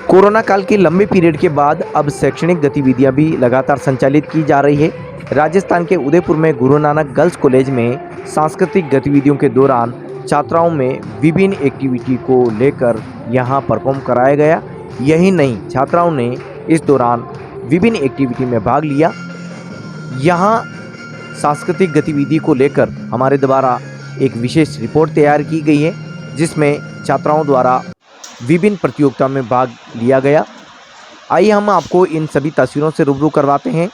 Corona काल के लंबे पीरियड के बाद अब शैक्षणिक गतिविधियां भी लगातार संचालित की जा रही है। राजस्थान के उदयपुर में गुरु नानक गर्ल्स कॉलेज में सांस्कृतिक गतिविधियों के दौरान छात्राओं में विभिन्न एक्टिविटी को लेकर यहां परफॉर्म कराया गया। यही नहीं, छात्राओं ने इस दौरान विभिन्न एक्टिविटी में भाग लिया। यहां सांस्कृतिक गतिविधि को लेकर हमारे द्वारा एक विशेष रिपोर्ट तैयार की गई है, जिसमें छात्राओं द्वारा विभिन्न प्रतियोगिता में भाग लिया गया। आइए हम आपको इन सभी तस्वीरों से रूबरू करवाते हैं।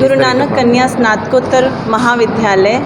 किस गुरु तरह का नानक फॉर्म? कन्या स्नातकोत्तर महाविद्यालय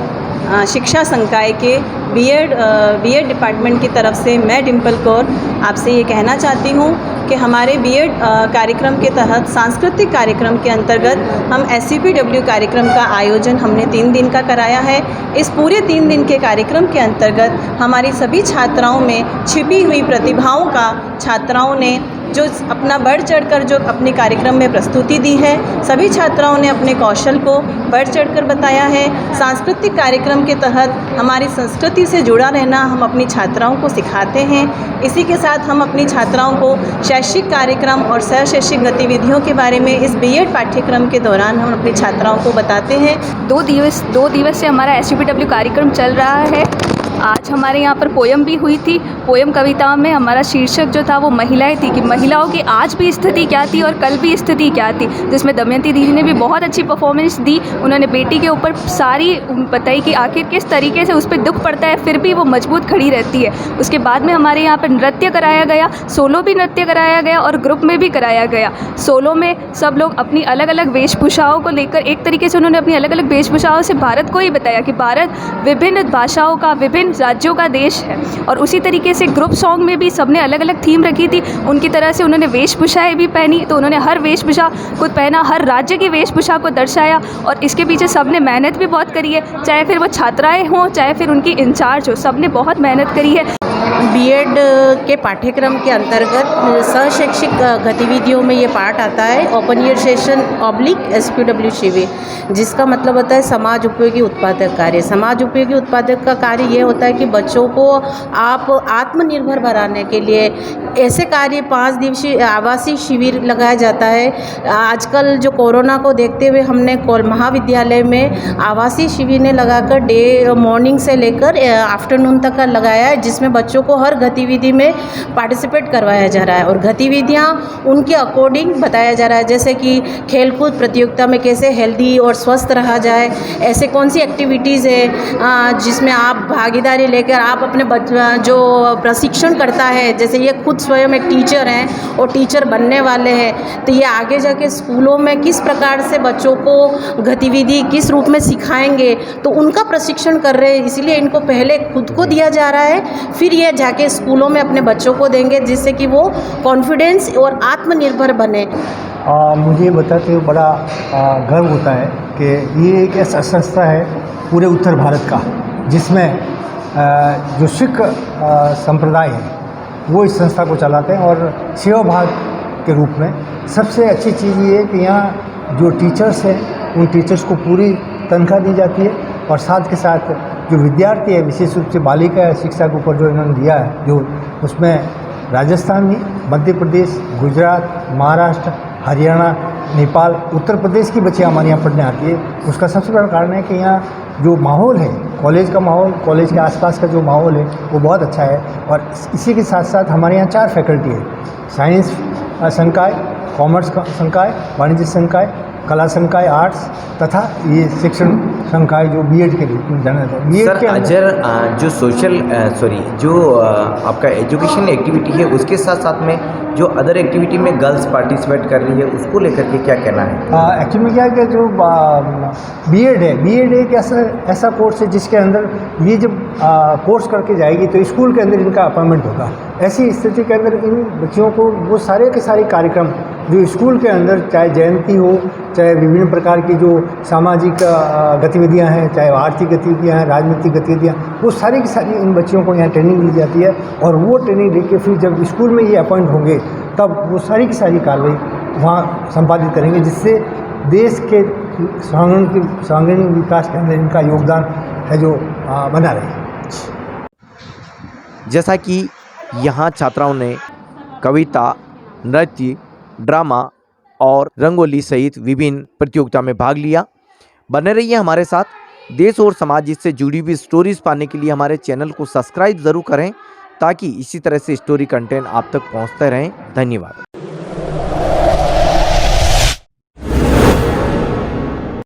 शिक्षा संकाय के बीएड डिपार्टमेंट की तरफ से मैं डिम्पल कौर आपसे ये कहना चाहती हूँ कि हमारे बीएड कार्यक्रम के तहत सांस्कृतिक कार्यक्रम के अंतर्गत हम SCPW कार्यक्रम का आयोजन हमने 3 दिन का कराया है। इस पूरे 3 दिन के कार्यक्रम के अंतर्गत हमारी सभी छात्राओं में छिपी हुई प्रतिभाओं का छात्राओं ने जो अपना बढ़ चढ़कर जो अपने कार्यक्रम में प्रस्तुति दी है, सभी छात्राओं ने अपने कौशल को बढ़ चढ़कर बताया है। सांस्कृतिक कार्यक्रम के तहत हमारी संस्कृति से जुड़ा रहना हम अपनी छात्राओं को सिखाते हैं। इसी के साथ हम अपनी छात्राओं को शैक्षिक कार्यक्रम और सह शैक्षिक गतिविधियों के बारे में इस बीएड पाठ्यक्रम के दौरान हम अपनी छात्राओं को बताते हैं। 2 दिवस से हमारा SCPW कार्यक्रम चल रहा है। आज हमारे यहाँ पर पोयम भी हुई थी। पोयम कविता में हमारा शीर्षक जो था वो महिलाएं थी, कि महिलाओं की आज भी स्थिति क्या थी और कल भी स्थिति क्या थी, जिसमें दमयंती दीदी ने भी बहुत अच्छी परफॉर्मेंस दी। उन्होंने बेटी के ऊपर सारी बताई कि आखिर किस तरीके से उस पर दुख पड़ता है फिर भी वो मजबूत खड़ी रहती है। उसके बाद में हमारे यहाँ पर नृत्य कराया गया, सोलो भी नृत्य कराया गया और ग्रुप में भी कराया गया। सोलो में सब लोग अपनी अलग अलग वेशभूषाओं को लेकर एक तरीके से उन्होंने अपनी अलग अलग वेशभूषाओं से भारत को ही बताया कि भारत विभिन्न भाषाओं का, विभिन्न राज्यों का देश है। और उसी तरीके से ग्रुप सॉन्ग में भी सबने अलग अलग थीम रखी थी। उनकी तरह से उन्होंने वेशभूषाएं भी पहनी, तो उन्होंने हर वेशभूषा को पहना, हर राज्य की वेशभूषा को दर्शाया। और इसके पीछे सबने मेहनत भी बहुत करी है, चाहे फिर वो छात्राएं हों, चाहे फिर उनकी इंचार्ज हो, सबने बहुत मेहनत करी है। बीएड के पाठ्यक्रम के अंतर्गत सहशैक्षिक गतिविधियों में ये पार्ट आता है ओपन ईयर सेशन / SPW शिविर, जिसका मतलब होता है समाज उपयोगी उत्पादक कार्य। समाज उपयोगी उत्पादक का कार्य ये होता है कि बच्चों को आप आत्मनिर्भर बनाने के लिए ऐसे कार्य 5 दिवसीय आवासीय शिविर लगाया जाता है। आजकल जो कोरोना को देखते हुए हमने महाविद्यालय में आवासीय शिविर ने लगाकर मॉर्निंग से लेकर आफ्टरनून तक का लगाया है, जिसमें बच्चों को हर गतिविधि में पार्टिसिपेट करवाया जा रहा है और गतिविधियां उनके अकॉर्डिंग बताया जा रहा है, जैसे कि खेलकूद प्रतियोगिता में कैसे हेल्दी और स्वस्थ रहा जाए, ऐसे कौन सी एक्टिविटीज़ है जिसमें आप भागीदारी लेकर आप अपने जो प्रशिक्षण करता है, जैसे ये खुद स्वयं एक टीचर हैं और टीचर बनने वाले हैं, तो ये आगे जाके स्कूलों में किस प्रकार से बच्चों को गतिविधि किस रूप में सिखाएंगे, तो उनका प्रशिक्षण कर रहे हैं। इसलिए इनको पहले खुद को दिया जा रहा है, फिर ये जाके स्कूलों में अपने बच्चों को देंगे, जिससे कि वो कॉन्फिडेंस और आत्मनिर्भर बने। मुझे बताते हुए बड़ा गर्व होता है कि ये एक ऐसा संस्था है पूरे उत्तर भारत का, जिसमें जो सिख संप्रदाय है वो इस संस्था को चलाते हैं। और सेवा भाव के रूप में सबसे अच्छी चीज़ ये है कि यहाँ जो टीचर्स हैं उन टीचर्स को पूरी तनख्वाह दी जाती है, और साथ के साथ जो विद्यार्थी है, विशेष रूप से बालिका शिक्षा के ऊपर जो इन्होंने दिया है, जो उसमें राजस्थान में, मध्य प्रदेश, गुजरात, महाराष्ट्र, हरियाणा, नेपाल, उत्तर प्रदेश की बच्चियाँ हमारे यहाँ पढ़ने आती है। उसका सबसे बड़ा कारण है कि यहाँ जो माहौल है, कॉलेज का माहौल, कॉलेज के आसपास का जो माहौल है वो बहुत अच्छा है। और इसी के साथ साथ हमारे यहाँ 4 फैकल्टी है, साइंस संकाय, कॉमर्स संकाय, वाणिज्य संकाय, कला संकाय आर्ट्स तथा ये शिक्षण संकाय जो बीएड के रूप में जाना जाता है। सर अजर जो आपका एजुकेशन एक्टिविटी है उसके साथ साथ में जो अदर एक्टिविटी में गर्ल्स पार्टिसिपेट कर रही है उसको लेकर के क्या कहना है? एक्चुअली क्या है कि जो बीएड एक ऐसा कोर्स है जिसके अंदर ये जब कोर्स करके जाएगी तो स्कूल के अंदर इनका अपॉइंटमेंट होगा। ऐसी स्थिति के अंदर इन बच्चियों को वो सारे के सारे कार्यक्रम जो स्कूल के अंदर, चाहे जयंती हो, चाहे विभिन्न प्रकार की जो सामाजिक गतिविधियां हैं, चाहे आर्थिक गतिविधियां हैं, राजनीतिक गतिविधियां, वो सारी की सारी इन बच्चियों को यहाँ ट्रेनिंग दी जाती है। और वो ट्रेनिंग लेके फिर जब स्कूल में ये अपॉइंट होंगे तब वो सारी की सारी कार्रवाई वहाँ संपादित करेंगे, जिससे देश के सर्वांगीण विकास के अंदर इनका योगदान है जो बना रहे। जैसा कि यहाँ छात्राओं ने कविता, नृत्य, ड्रामा और रंगोली सहित विभिन्न प्रतियोगिता में भाग लिया। बने रहिए हमारे साथ। देश और समाज से जुड़ी हुई स्टोरीज पाने के लिए हमारे चैनल को सब्सक्राइब ज़रूर करें, ताकि इसी तरह से स्टोरी कंटेंट आप तक पहुंचते रहें। धन्यवाद।